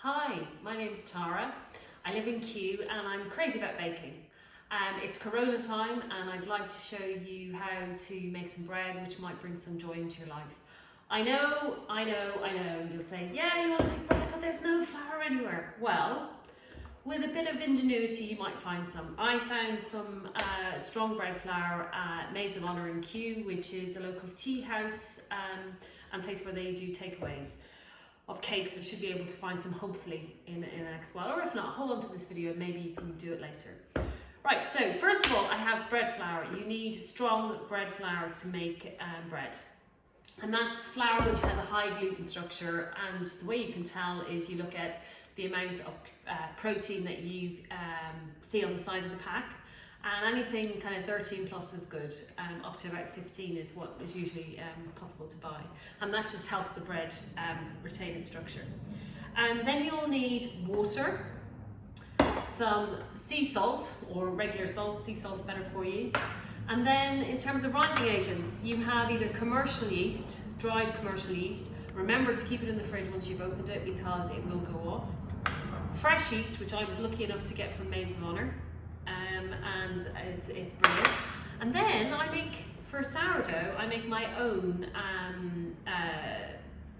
Hi, my name's Tara. I live in Kew and I'm crazy about baking. It's Corona time and I'd like to show you how to make some bread which might bring some joy into your life. I know, you'll say, yeah, you want to make bread but there's no flour anywhere. Well, with a bit of ingenuity you might find some. I found some strong bread flour at Maids of Honour in Kew, which is a local tea house and place where they do takeaways of cakes. I should be able to find some hopefully in the next while, or if not, hold on to this video, maybe you can do it later. Right, so first of all, I have bread flour. You need strong bread flour to make bread. And that's flour which has a high gluten structure, and the way you can tell is you look at the amount of protein that you see on the side of the pack, and anything kind of 13 plus is good, up to about 15 is what is usually possible to buy, and that just helps the bread retain its structure. And then you'll need water, some sea salt or regular salt. Sea salt's better for you. And then in terms of rising agents, you have either commercial yeast, dried commercial yeast. Remember to keep it in the fridge once you've opened it because it will go off. Fresh yeast, which I was lucky enough to get from Maids of Honour, and it's brilliant. And then I make, for sourdough, I make my own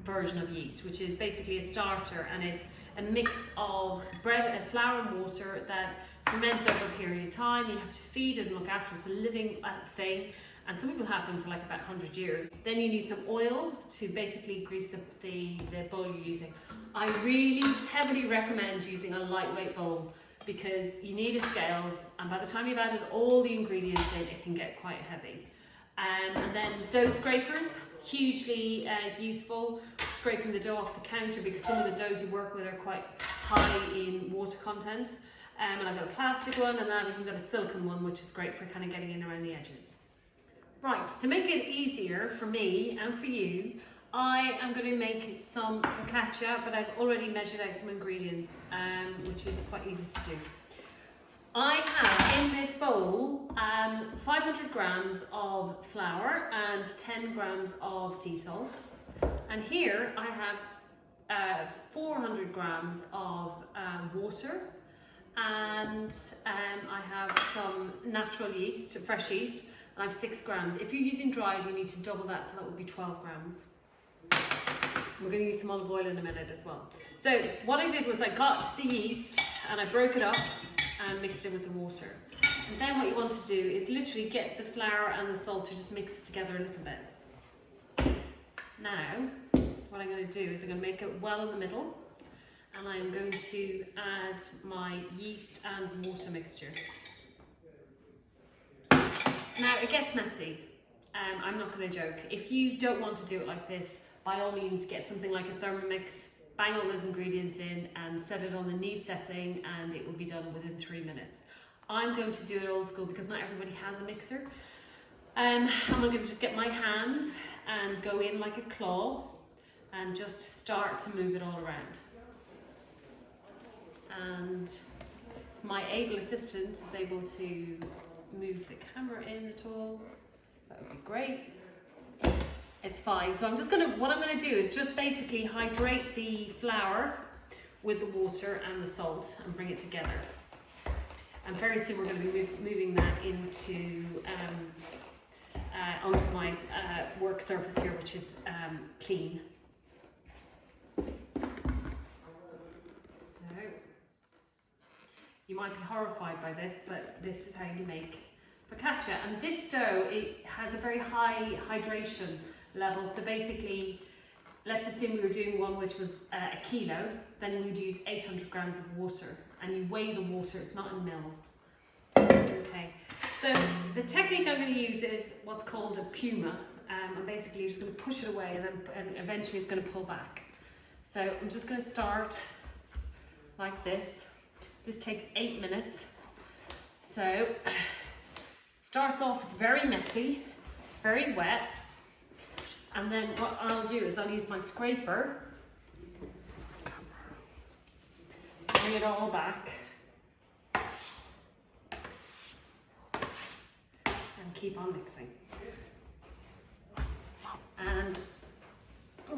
version of yeast, which is basically a starter, and it's a mix of bread and flour and water that ferments over a period of time. You have to feed it and look after it. It's a living thing, and some people have them for like about 100 years. Then you need some oil to basically grease the bowl you're using. I really heavily recommend using a lightweight bowl because you need a scales, and by the time you've added all the ingredients in, it can get quite heavy. And then dough scrapers, hugely useful, scraping the dough off the counter because some of the doughs you work with are quite high in water content. And I've got a plastic one, and then I've even got a silicone one, which is great for kind of getting in around the edges. Right, to make it easier for me and for you, I am going to make some focaccia, but I've already measured out some ingredients, which is quite easy to do. I have in this bowl 500 grams of flour and 10 grams of sea salt. And here I have 400 grams of water, and I have some natural yeast, fresh yeast, and I have 6 grams. If you're using dried, you need to double that, so that would be 12 grams. We're going to use some olive oil in a minute as well. So what I did was I got the yeast and I broke it up and mixed it with the water. And then what you want to do is literally get the flour and the salt to just mix together a little bit. Now, what I'm going to do is I'm going to make it well in the middle, and I'm going to add my yeast and water mixture. Now it gets messy. I'm not going to joke. If you don't want to do it like this, by all means get something like a Thermomix, bang all those ingredients in and set it on the knead setting, and it will be done within 3 minutes. I'm going to do it old school because not everybody has a mixer. I'm going to just get my hand and go in like a claw and just start to move it all around. And my able assistant is able to move the camera in at all. That would be great. It's fine. So what I'm going to do is just basically hydrate the flour with the water and the salt and bring it together. And very soon we're going to be moving that into onto my work surface here, which is clean. So you might be horrified by this, but this is how you make focaccia. And this dough, it has a very high hydration level. So basically, let's assume we were doing one which was a kilo, then we would use 800 grams of water, and you weigh the water, it's not in mils. Okay, so the technique I'm going to use is what's called a puma, and basically you're just going to push it away, and eventually it's going to pull back. So I'm just going to start like this. This takes 8 minutes. So it starts off, it's very messy, it's very wet. And then what I'll do is I'll use my scraper, bring it all back, and keep on mixing. And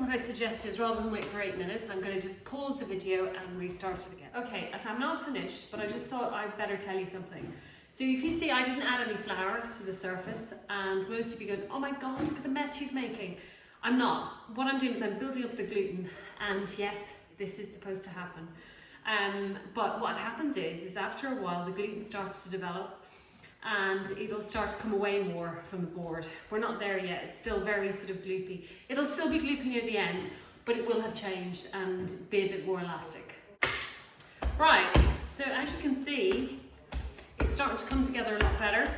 what I suggest is, rather than wait for 8 minutes, I'm going to just pause the video and restart it again. Okay, so I'm not finished, but I just thought I'd better tell you something. So if you see, I didn't add any flour to the surface, and most of you go, oh my god, look at the mess she's making. I'm not. What I'm doing is I'm building up the gluten, and yes, this is supposed to happen. But what happens is after a while the gluten starts to develop, and it'll start to come away more from the board. We're not there yet, it's still very sort of gloopy. It'll still be gloopy near the end, but it will have changed and be a bit more elastic. Right, so as you can see, it's starting to come together a lot better.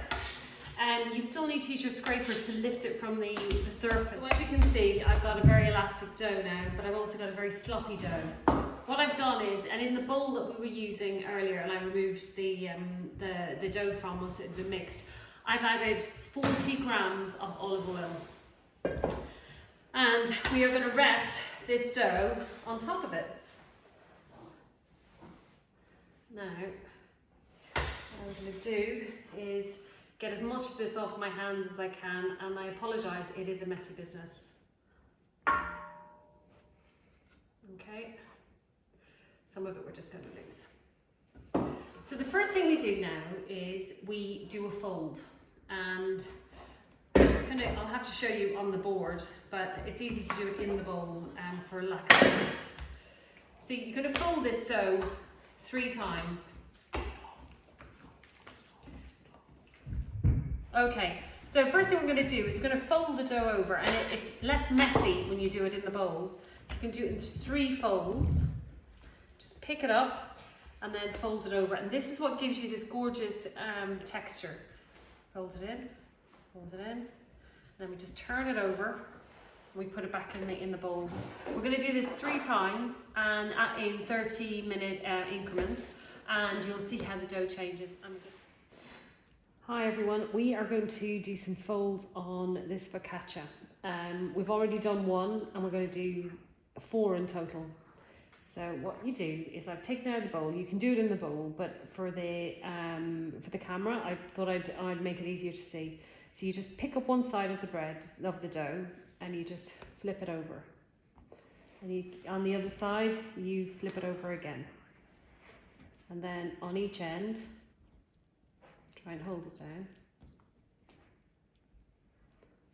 And you still need to use your scraper to lift it from the surface. So as you can see, I've got a very elastic dough now, but I've also got a very sloppy dough. What I've done is, and in the bowl that we were using earlier, and I removed the dough from once it had been mixed, I've added 40 grams of olive oil. And we are going to rest this dough on top of it. Now, what I'm going to do is get as much of this off my hands as I can, and I apologise, it is a messy business. Okay, some of it we're just going to lose. So the first thing we do now is we do a fold, and I'll have to show you on the board, but it's easy to do it in the bowl for lack of space. So you're going to fold this dough 3 times. Okay, so first thing we're going to do is we're going to fold the dough over, and it's less messy when you do it in the bowl. You can do it in 3 folds. Just pick it up and then fold it over, and this is what gives you this gorgeous texture. Fold it in, and then we just turn it over and we put it back in the bowl. We're going to do this 3 times and in 30-minute increments, and you'll see how the dough changes. Hi everyone, we are going to do some folds on this focaccia. We've already done 1 and we're going to do 4 in total. So what you do is I've taken out the bowl. You can do it in the bowl, but for the camera, I thought I'd make it easier to see. So you just pick up one side of the dough, and you just flip it over. And on the other side, you flip it over again. And then on each end, try and hold it down.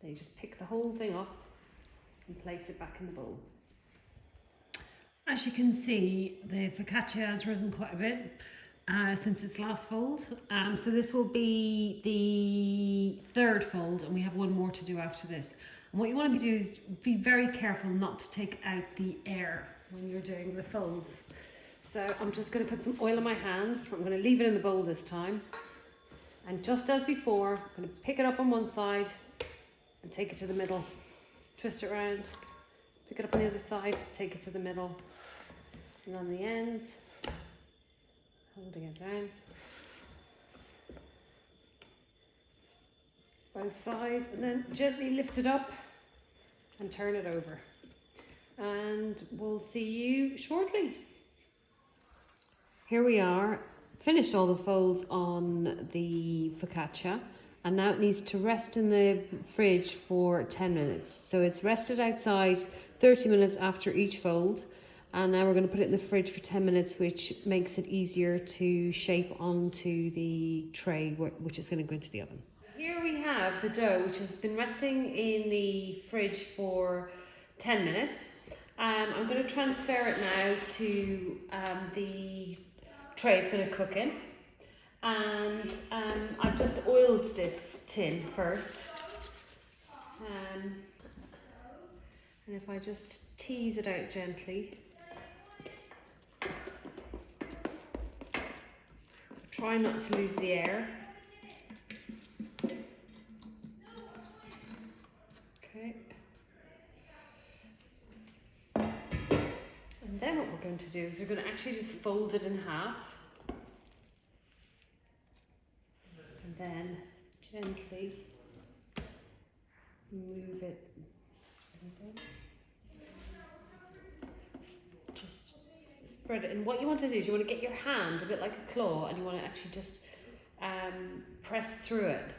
Then you just pick the whole thing up and place it back in the bowl. As you can see, the focaccia has risen quite a bit since its last fold. So this will be the 3rd fold, and we have 1 more to do after this. And what you want to be doing is be very careful not to take out the air when you're doing the folds. So I'm just going to put some oil on my hands. I'm going to leave it in the bowl this time. And just as before, I'm going to pick it up on one side and take it to the middle. Twist it around, pick it up on the other side, take it to the middle. And on the ends, holding it down. Both sides, and then gently lift it up and turn it over. And we'll see you shortly. Here we are. Finished all the folds on the focaccia, and now it needs to rest in the fridge for 10 minutes. So it's rested outside 30 minutes after each fold, and now we're going to put it in the fridge for 10 minutes, which makes it easier to shape onto the tray, which is going to go into the oven. Here we have the dough, which has been resting in the fridge for 10 minutes. I'm going to transfer it now to the tray it's going to cook in, and I've just oiled this tin first, and if I just tease it out gently, try not to lose the air. Okay, and then what we're going to do is we're going to actually just fold it in half, and then gently move it. Just spread it. And what you want to do is you want to get your hand a bit like a claw, and you want to actually just press through it.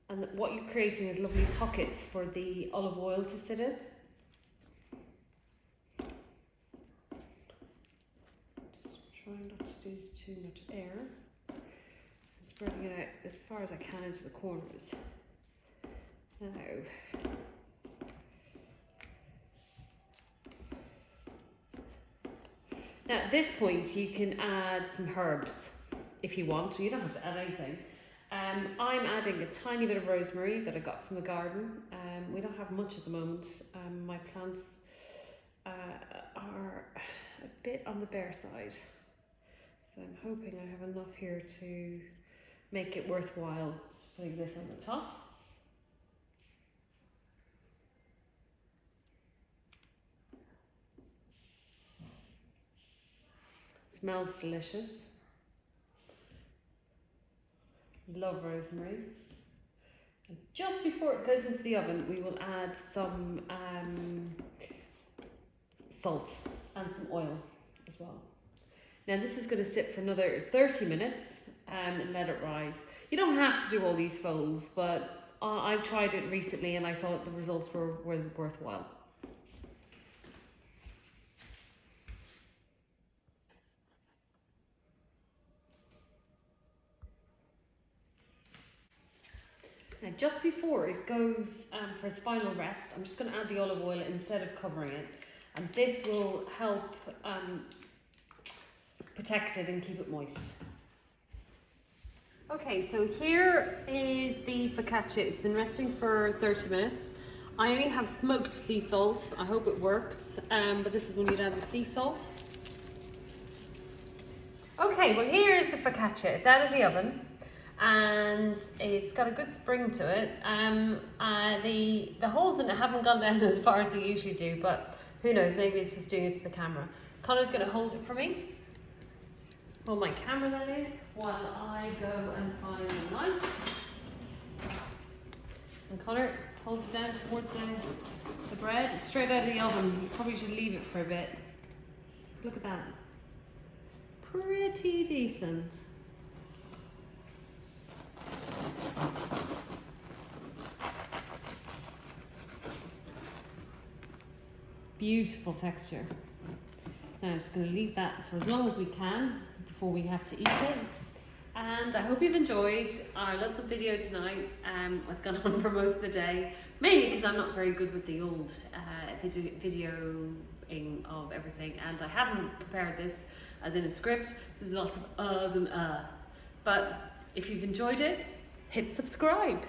And what you're creating is lovely pockets for the olive oil to sit in. Just trying not to lose too much air. And spreading it out as far as I can into the corners. Now at this point you can add some herbs if you want, so you don't have to add anything. I'm adding a tiny bit of rosemary that I got from the garden. We don't have much at the moment. My plants are a bit on the bare side, so I'm hoping I have enough here to make it worthwhile putting this on the top. Smells delicious. Love rosemary. And just before it goes into the oven, we will add some salt and some oil as well. Now this is going to sit for another 30 minutes and let it rise. You don't have to do all these folds, but I've tried it recently and I thought the results were worthwhile. Now just before it goes for its final rest, I'm just going to add the olive oil instead of covering it, and this will help protect it and keep it moist. Okay, so here is the focaccia. It's been resting for 30 minutes. I only have smoked sea salt. I hope it works, but this is when you'd add the sea salt. Okay, well here is the focaccia. It's out of the oven. And it's got a good spring to it. The holes in it haven't gone down as far as they usually do, but who knows, maybe it's just doing it to the camera. Connor's going to hold it for me. Hold my camera, that is, while I go and find the knife. And Connor holds it down towards the bread. It's straight out of the oven. You probably should leave it for a bit. Look at that. Pretty decent. Beautiful texture. Now I'm just going to leave that for as long as we can before we have to eat it. And I hope you've enjoyed our little video tonight. What's gone on for most of the day, mainly because I'm not very good with the old videoing of everything, and I haven't prepared this as in a script. There's lots of uhs and but if you've enjoyed it, hit subscribe.